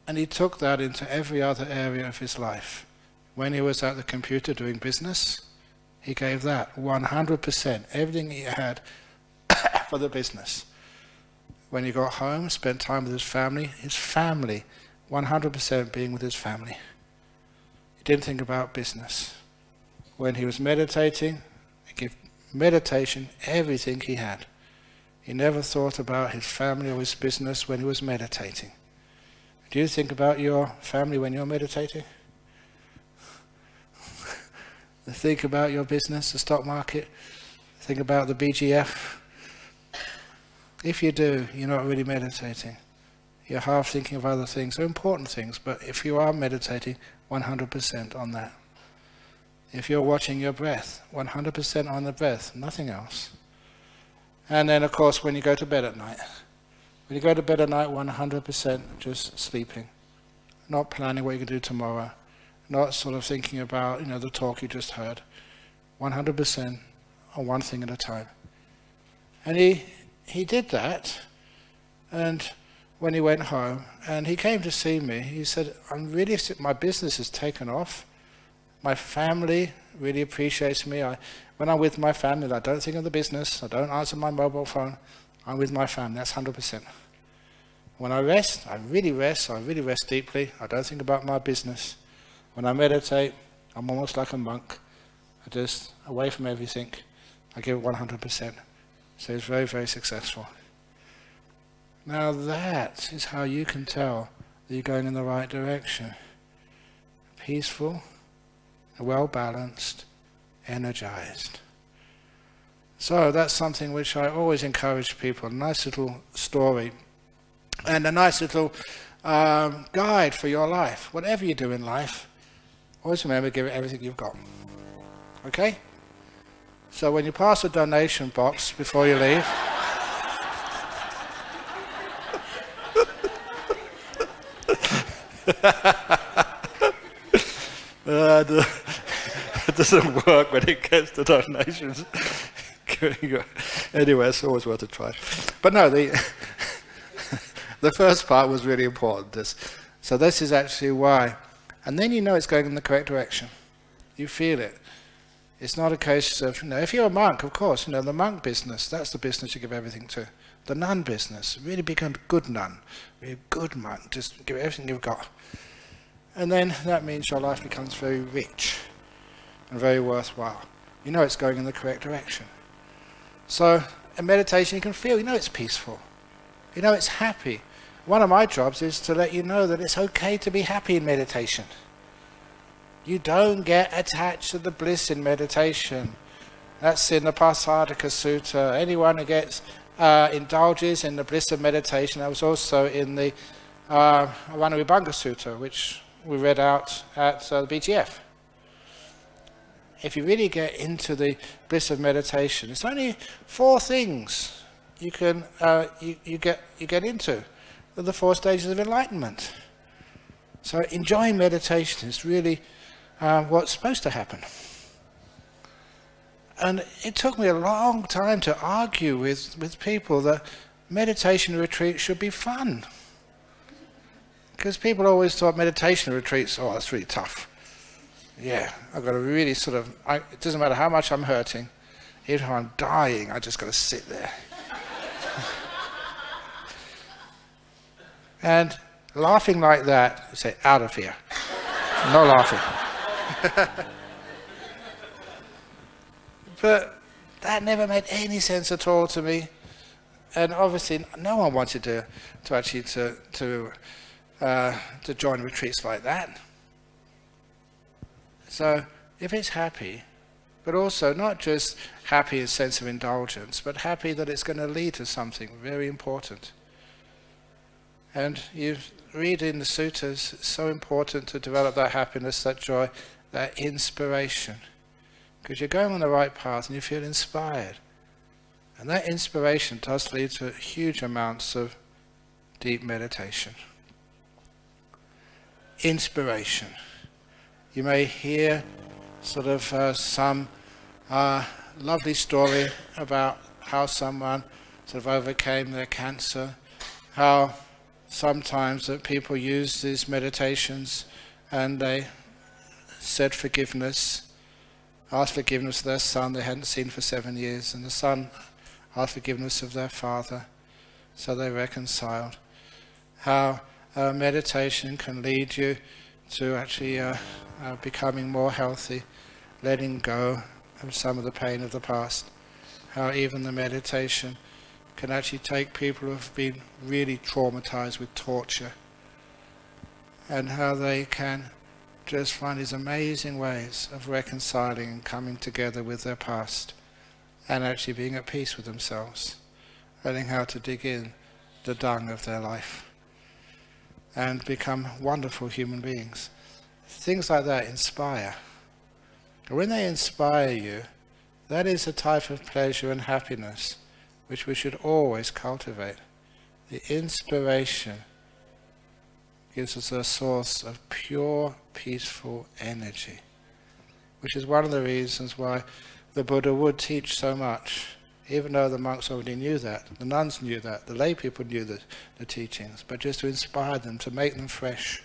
And he took that into every other area of his life. When he was at the computer doing business, he gave that 100%, everything he had for the business. When he got home, spent time with his family, 100% being with his family. He didn't think about business. When he was meditating, he gave meditation everything he had. He never thought about his family or his business when he was meditating. Do you think about your family when you're meditating? Think about your business, the stock market? Think about the BGF? If you do, you're not really meditating. You're half thinking of other things. They're important things, but if you are meditating, 100% on that. If you're watching your breath, 100% on the breath, nothing else. And then, of course, when you go to bed at night. When you go to bed at night, 100% just sleeping. Not planning what you can do tomorrow. Not sort of thinking about, the talk you just heard. 100% on one thing at a time. And he did that, and when he went home, and he came to see me, he said, my business has taken off. My family really appreciates me. When I'm with my family, I don't think of the business. I don't answer my mobile phone. I'm with my family. That's 100%. When I rest, I really rest deeply. I don't think about my business. When I meditate, I'm almost like a monk. I just, away from everything, I give it 100%. So it's very, very successful. Now that is how you can tell that you're going in the right direction. Peaceful, well-balanced, energized. So that's something which I always encourage people. A nice little story and a nice little guide for your life. Whatever you do in life, always remember, give it everything you've got. Okay? So when you pass the donation box before you leave, it doesn't work when it gets to donations. Anyway, it's always worth a try. But no, the first part was really important. So this is actually why. And then you know it's going in the correct direction. You feel it. It's not a case of, if you're a monk, of course, the monk business, that's the business you give everything to. The nun business, really become a good nun, be a good monk, just give everything you've got. And then that means your life becomes very rich and very worthwhile. You know it's going in the correct direction. So in meditation you can feel, it's peaceful. It's happy. One of my jobs is to let you know that it's okay to be happy in meditation. You don't get attached to the bliss in meditation. That's in the Pasadika Sutta. Anyone who gets indulges in the bliss of meditation, that was also in the Avanavibhanga Sutta, which we read out at the BGF. if you really get into the bliss of meditation, it's only 4 things you can you get into. They're the 4 stages of enlightenment. So enjoying meditation is really what's supposed to happen. And it took me a long time to argue with people that meditation retreats should be fun. Because people always thought meditation retreats, oh, that's really tough. Yeah, I've got to really sort of, it doesn't matter how much I'm hurting, even if I'm dying, I just got to sit there. And laughing like that, you say, out of here. No laughing. But that never made any sense at all to me. And obviously, no one wanted to actually join retreats like that. So if it's happy, but also not just happy in a sense of indulgence, but happy that it's going to lead to something very important. And you read in the sutras, it's so important to develop that happiness, that joy, that inspiration. Because you're going on the right path and you feel inspired. And that inspiration does lead to huge amounts of deep meditation. Inspiration. You may hear sort of some lovely story about how someone sort of overcame their cancer, how sometimes that people use these meditations and they said forgiveness, asked forgiveness of their son they hadn't seen for 7 years, and the son asked forgiveness of their father, so they reconciled. How meditation can lead you to actually becoming more healthy, letting go of some of the pain of the past. How even the meditation can actually take people who have been really traumatized with torture, and how they can just find these amazing ways of reconciling and coming together with their past and actually being at peace with themselves, learning how to dig in the dung of their life and become wonderful human beings. Things like that inspire. And when they inspire you, that is a type of pleasure and happiness which we should always cultivate. The inspiration gives us a source of pure, peaceful energy, which is one of the reasons why the Buddha would teach so much, even though the monks already knew that, the nuns knew that, the lay people knew the teachings, but just to inspire them, to make them fresh.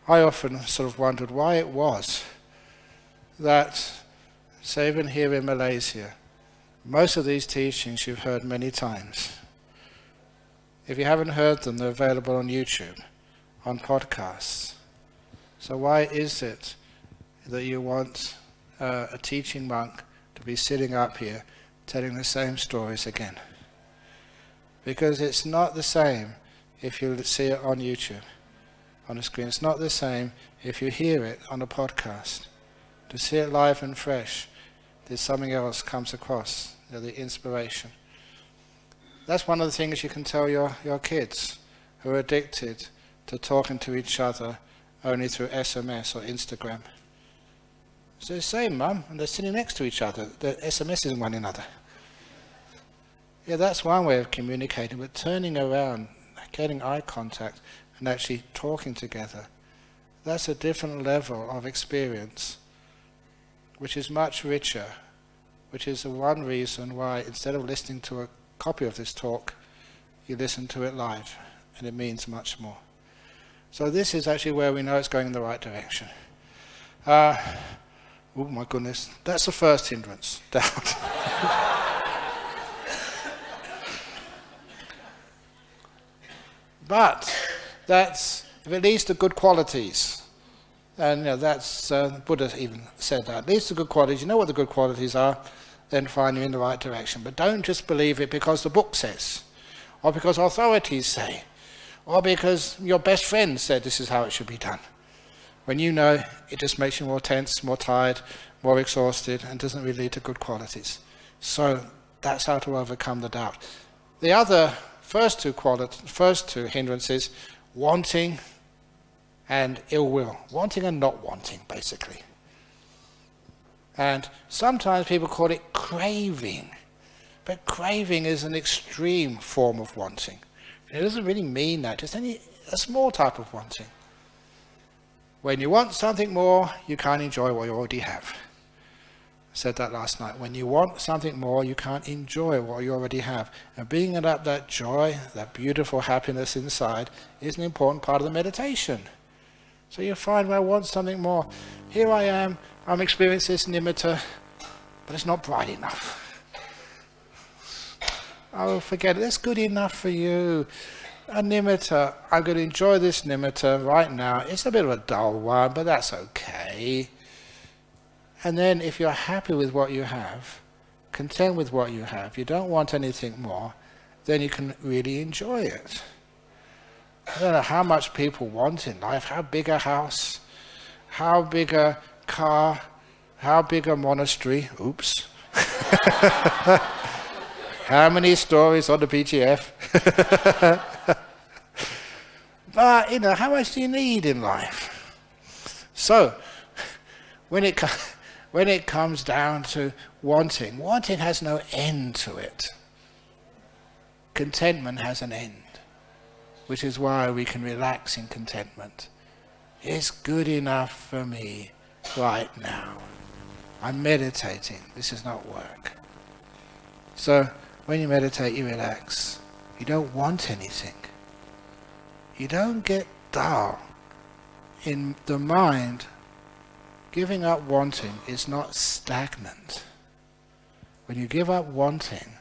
I often sort of wondered why it was that, say even here in Malaysia, most of these teachings you've heard many times. If you haven't heard them, they're available on YouTube, on podcasts. So why is it that you want a teaching monk to be sitting up here telling the same stories again? Because it's not the same if you see it on YouTube, on a screen. It's not the same if you hear it on a podcast. To see it live and fresh, there's something else comes across, the inspiration. That's one of the things you can tell your kids who are addicted to talking to each other only through SMS or Instagram. So they say, Mum, and they're sitting next to each other, they're SMSing one another. Yeah, that's one way of communicating, but turning around, getting eye contact, and actually talking together, that's a different level of experience, which is much richer, which is the one reason why instead of listening to a copy of this talk, you listen to it live, and it means much more. So this is actually where we know it's going in the right direction. Oh my goodness, that's the first hindrance, doubt. But that's, if it leads to good qualities, and that's, Buddha even said that, leads to good qualities, you know what the good qualities are, then find you in the right direction. But don't just believe it because the book says, or because authorities say, or because your best friend said this is how it should be done. When you know, it just makes you more tense, more tired, more exhausted, and doesn't really lead to good qualities. So that's how to overcome the doubt. The other first two hindrances, wanting and ill will. Wanting and not wanting, basically. And sometimes people call it craving. But craving is an extreme form of wanting. It doesn't really mean that, just a small type of wanting. When you want something more, you can't enjoy what you already have. I said that last night. When you want something more, you can't enjoy what you already have. And bringing up that joy, that beautiful happiness inside, is an important part of the meditation. So you find, when I want something more, here I am, I'm experiencing this nimitta, but it's not bright enough. Oh, forget it, that's good enough for you. A nimitta, I'm going to enjoy this nimitta right now. It's a bit of a dull one, but that's okay. And then if you're happy with what you have, content with what you have, you don't want anything more, then you can really enjoy it. I don't know how much people want in life, how big a house, how big a car, how big a monastery, oops. How many stories on the BGF? But, you know, how much do you need in life? So, when it comes down to wanting has no end to it. Contentment has an end, which is why we can relax in contentment. It's good enough for me right now. I'm meditating. This is not work. So, when you meditate, you relax. You don't want anything. You don't get dull. In the mind, giving up wanting is not stagnant. When you give up wanting,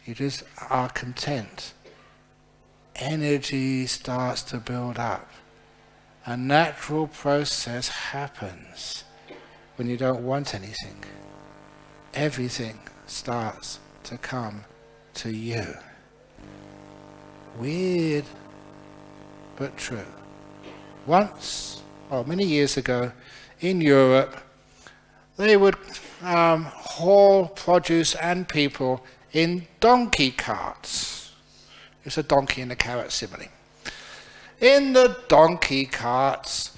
you just are content. Energy starts to build up. A natural process happens when you don't want anything. Everything starts to come to you. Weird, but true. Once, many years ago, in Europe, they would haul produce and people in donkey carts. It's a donkey and a carrot simile. In the donkey carts,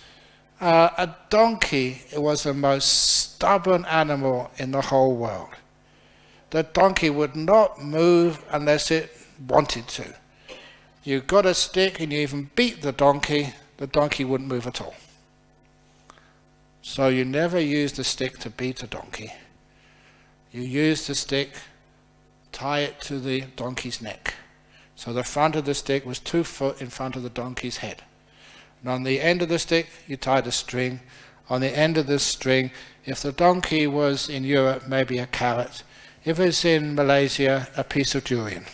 a donkey was the most stubborn animal in the whole world. The donkey would not move unless it wanted to. You got a stick and you even beat the donkey wouldn't move at all. So you never use the stick to beat a donkey. You use the stick, tie it to the donkey's neck. So the front of the stick was 2 foot in front of the donkey's head. And on the end of the stick, you tied a string. On the end of the string, if the donkey was in Europe, maybe a carrot. If it's in Malaysia, a piece of durian.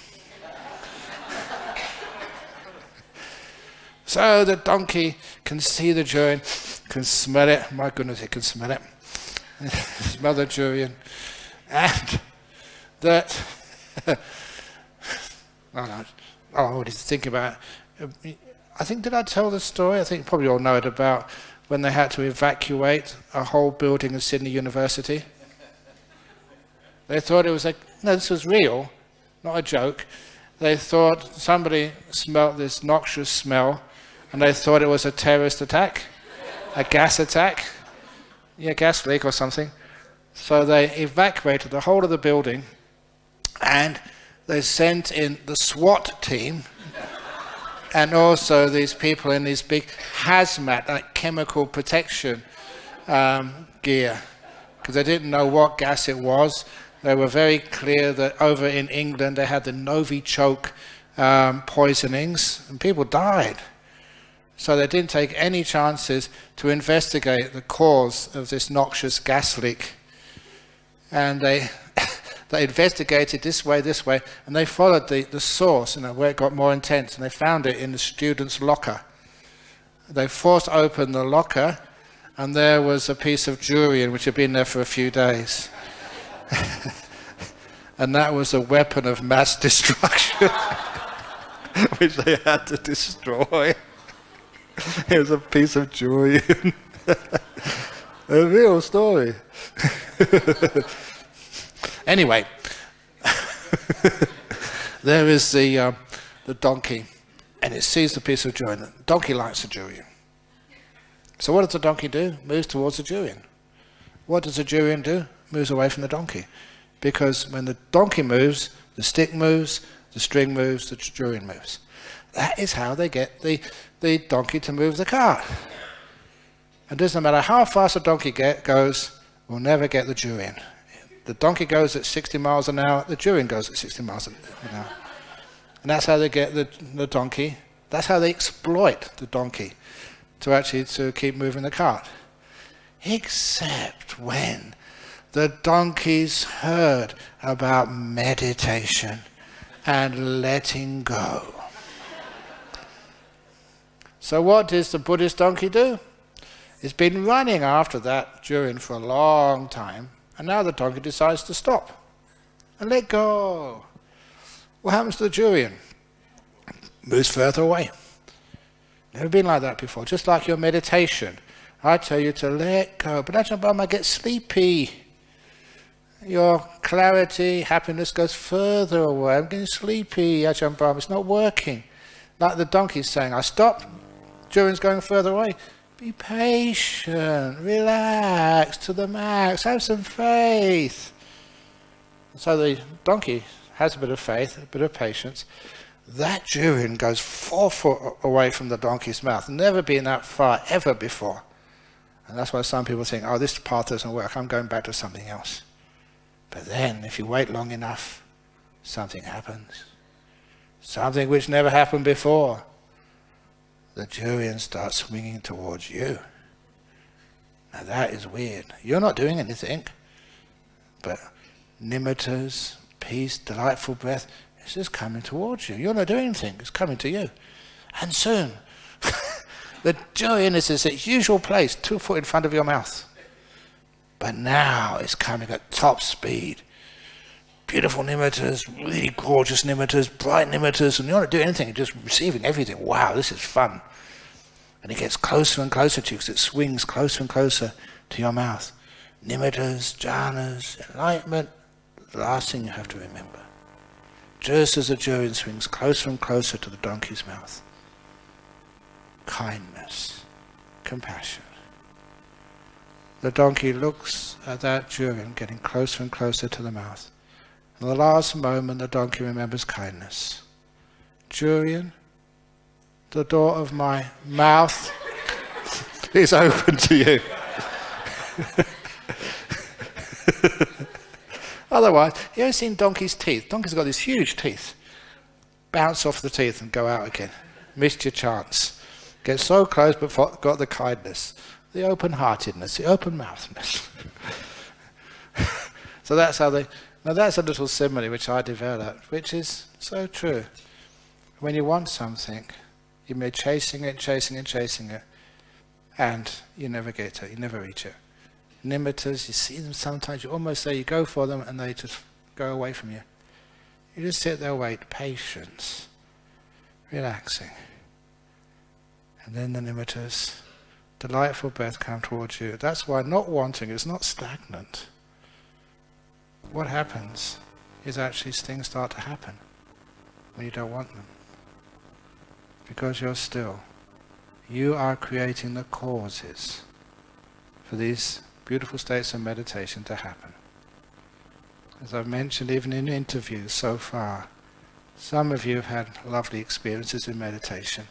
So the donkey can see the durian, can smell it. My goodness, it can smell it. Smell the durian. And that... I already think about it. I think, did I tell the story? I think probably you all know it, about when they had to evacuate a whole building of Sydney University. They thought it was no, this was real, not a joke. They thought somebody smelt this noxious smell, and they thought it was a terrorist attack, a gas attack, gas leak or something. So they evacuated the whole of the building, and they sent in the SWAT team, and also these people in these big hazmat, like chemical protection gear, because they didn't know what gas it was. They were very clear that over in England they had the Novichok poisonings, and people died. So they didn't take any chances to investigate the cause of this noxious gas leak. And they investigated this way, and they followed the source, where it got more intense, and they found it in the student's locker. They forced open the locker, and there was a piece of durian which had been there for a few days. And that was a weapon of mass destruction, which they had to destroy. It was a piece of durian. A real story. Anyway, there is the donkey, and it sees the piece of durian. The donkey likes the durian. So what does the donkey do? Moves towards the durian. what does the durian do? Moves away from the donkey. Because when the donkey moves, the stick moves, the string moves, the durian moves. That is how they get the donkey to move the cart. And it doesn't matter how fast a donkey goes, we'll never get the durian. The donkey goes at 60 miles an hour, the durian goes at 60 miles an hour. And that's how they get the donkey. That's how they exploit the donkey to keep moving the cart. Except when the donkeys heard about meditation and letting go. So what does the Buddhist donkey do? It's been running after that durian for a long time, and now the donkey decides to stop and let go. What happens to the durian? Moves further away. Never been like that before. Just like your meditation. I tell you to let go, but Ajahn Brahm, I get sleepy. Your clarity, happiness goes further away. I'm getting sleepy, Ajahn Brahm. It's not working. Like the donkey's saying, I stop. Durian's going further away. Be patient, relax to the max, have some faith. So the donkey has a bit of faith, a bit of patience. That durian goes 4 foot away from the donkey's mouth. Never been that far ever before. And that's why some people think, oh, this path doesn't work, I'm going back to something else. But then, if you wait long enough, something happens. Something which never happened before. The durian starts swinging towards you. Now that is weird. You're not doing anything, but nimittas, peace, delightful breath, it's just coming towards you. You're not doing anything, it's coming to you. And soon, the durian is in its usual place, 2 foot in front of your mouth. But now it's coming at top speed. Beautiful nimittas, really gorgeous nimittas, bright nimittas, and you're not doing anything, you're just receiving everything. Wow, this is fun. And it gets closer and closer to you because it swings closer and closer to your mouth. Nimittas, jhanas, enlightenment, the last thing you have to remember. Just as the durian swings closer and closer to the donkey's mouth. Kindness, compassion. The donkey looks at that durian getting closer and closer to the mouth. In the last moment, the donkey remembers kindness. Durian, the door of my mouth is open to you. Otherwise, you ever seen donkey's teeth? Donkey's got these huge teeth. Bounce off the teeth and go out again. Missed your chance. Get so close but got the kindness, the open-heartedness, the open-mouthness. So that's how they... Now that's a little simile which I developed, which is so true. When you want something, you may be chasing it, and you never get it, you never reach it. Nimittas, you see them sometimes, you almost say you go for them and they just go away from you. You just sit there, wait, patience, relaxing. And then the nimittas, delightful breath come towards you. That's why not wanting is not stagnant. What happens is actually things start to happen when you don't want them. Because you're still. You are creating the causes for these beautiful states of meditation to happen. As I've mentioned even in interviews so far, some of you have had lovely experiences in meditation,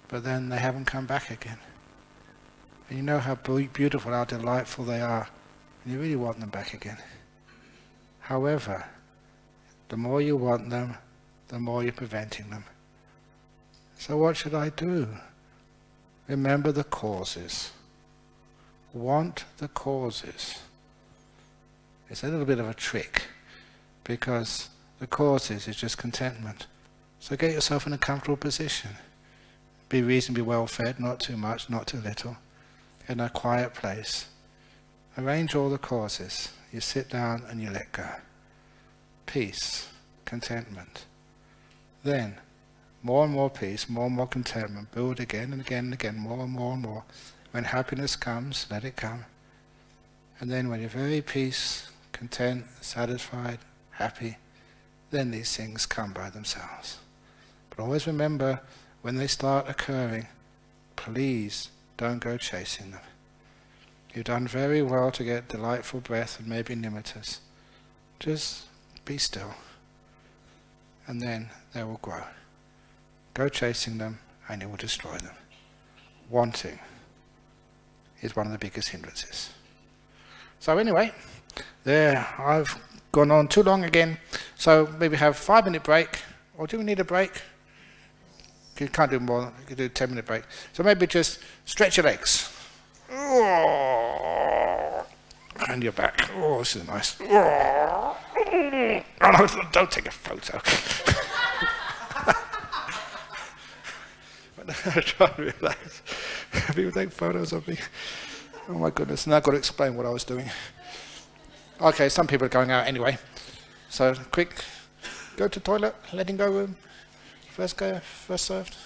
but then they haven't come back again. And you know how beautiful, how delightful they are, and you really want them back again. However, the more you want them, the more you're preventing them. So what should I do? Remember the causes. Want the causes. It's a little bit of a trick, because the causes is just contentment. So get yourself in a comfortable position. Be reasonably well fed, not too much, not too little. In a quiet place. Arrange all the causes. You sit down and you let go. Peace, contentment. Then, more and more peace, more and more contentment. Build again and again and again, more and more and more. When happiness comes, let it come. And then when you're very peace, content, satisfied, happy, then these things come by themselves. But always remember, when they start occurring, please don't go chasing them. You've done very well to get delightful breath and maybe nimittas. Just be still. And then they will grow. Go chasing them and it will destroy them. Wanting is one of the biggest hindrances. So anyway, there, I've gone on too long again. So maybe have 5-minute break. Or do we need a break? You can't do more. You can do a 10-minute break. So maybe just stretch your legs. And your back. Oh, this is nice. Oh, no, don't take a photo. I try to relax. People take photos of me. Oh my goodness, now I've got to explain what I was doing. Okay, some people are going out anyway. So quick, go to toilet, letting go room. First go, first served.